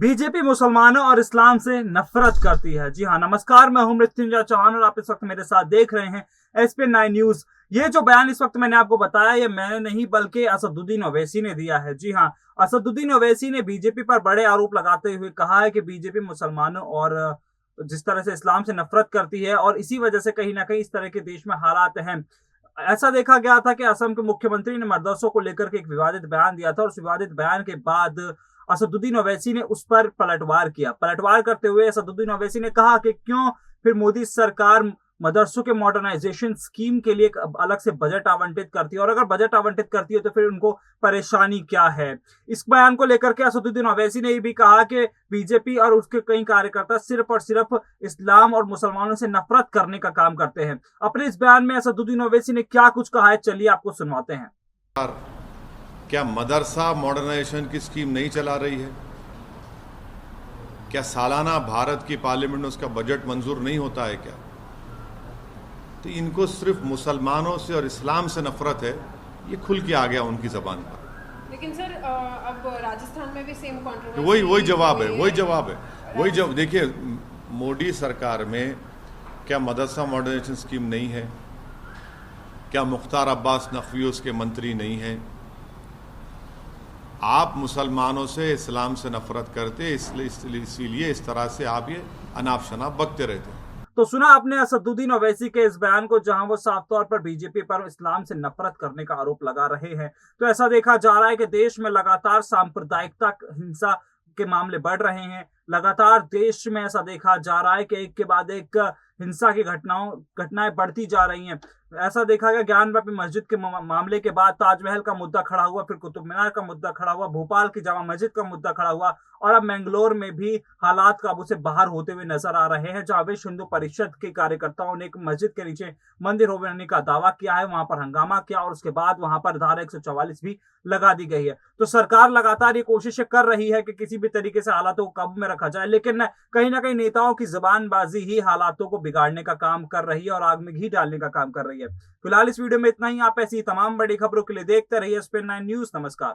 BJP मुसलमानों और इस्लाम से नफरत करती है। जी हाँ, नमस्कार, मैं हूं मृत्युंजय चौहान और आप इस वक्त मेरे साथ देख रहे हैं SPN9 न्यूज। ये जो बयान इस वक्त मैंने आपको बताया, ये मैंने नहीं बल्कि असदुद्दीन ओवैसी ने दिया है। जी हाँ, असदुद्दीन ओवैसी ने बीजेपी पर बड़े आरोप लगाते हुए कहा है कि बीजेपी मुसलमानों और जिस तरह से इस्लाम से नफरत करती है और इसी वजह से कहीं ना कहीं इस तरह के देश में हालात हैं। ऐसा देखा गया था कि असम के मुख्यमंत्री ने मदरसों को लेकर के एक विवादित बयान दिया था और उस विवादित बयान के बाद असदुद्दीन ओवैसी ने उस पर पलटवार किया। पलटवार करते हुए असदुद्दीन ओवैसी ने कहा कि क्यों फिर मोदी सरकार मदरसों के मॉडर्नाइजेशन स्कीम के लिए एक अलग से बजट आवंटित करती है, और अगर बजट आवंटित करती है तो फिर उनको परेशानी क्या है। इस बयान को लेकर के असदुद्दीन ओवैसी ने ये भी कहा कि बीजेपी और उसके कई कार्यकर्ता सिर्फ और सिर्फ इस्लाम और मुसलमानों से नफरत करने का काम करते हैं। अपने इस बयान में असदुद्दीन ओवैसी ने क्या कुछ कहा है, चलिए आपको सुनवाते हैं। क्या मदरसा मॉडर्नाइजेशन की स्कीम नहीं चला रही है? क्या सालाना भारत की पार्लियामेंट में उसका बजट मंजूर नहीं होता है क्या? तो इनको सिर्फ मुसलमानों से और इस्लाम से नफरत है, ये खुल के आ गया उनकी जबान पर। लेकिन सर अब राजस्थान में भी सेम कंट्रोवर्सी, वही जवाब है। देखिए, मोदी सरकार में क्या मदरसा मॉडर्नाइजेशन स्कीम नहीं है? क्या मुख्तार अब्बास नकवी उसके मंत्री नहीं हैं? आप मुसलमानों से इस्लाम से नफरत करते, इसीलिए इस तरह से आप ये अनाप शनाप बकते रहते। तो सुना आपने असदुद्दीन ओवैसी के इस बयान को, जहां वो साफ तौर पर बीजेपी पर इस्लाम से नफरत करने का आरोप लगा रहे हैं। तो ऐसा देखा जा रहा है कि देश में लगातार सांप्रदायिकता, हिंसा के मामले बढ़ रहे हैं। लगातार देश में ऐसा देखा जा रहा है कि एक के बाद एक हिंसा की घटनाएं बढ़ती जा रही हैं। ऐसा देखा गया ज्ञानवापी मस्जिद के मामले के बाद ताजमहल का मुद्दा खड़ा हुआ, फिर कुतुब मीनार का मुद्दा खड़ा हुआ, भोपाल की जामा मस्जिद का मुद्दा खड़ा हुआ, और अब मैंगलोर में भी हालात काबू से बाहर होते हुए नजर आ रहे हैं, जहां विश्व हिंदू परिषद के कार्यकर्ताओं ने एक मस्जिद के नीचे मंदिर होने का दावा किया है, वहां पर हंगामा किया और उसके बाद वहां पर धारा 144 भी लगा दी गई है। तो सरकार लगातार ये कोशिशें कर रही है कि किसी भी तरीके से हालातों को काबू में रखा जाए, लेकिन कहीं ना कहीं नेताओं की जबानबाजी ही हालातों को बिगाड़ने का काम कर रही है और आग में घी डालने का काम कर रही है। फिलहाल इस वीडियो में इतना ही। आप ऐसी तमाम बड़ी खबरों के लिए देखते रहिए SPN9 न्यूज। नमस्कार।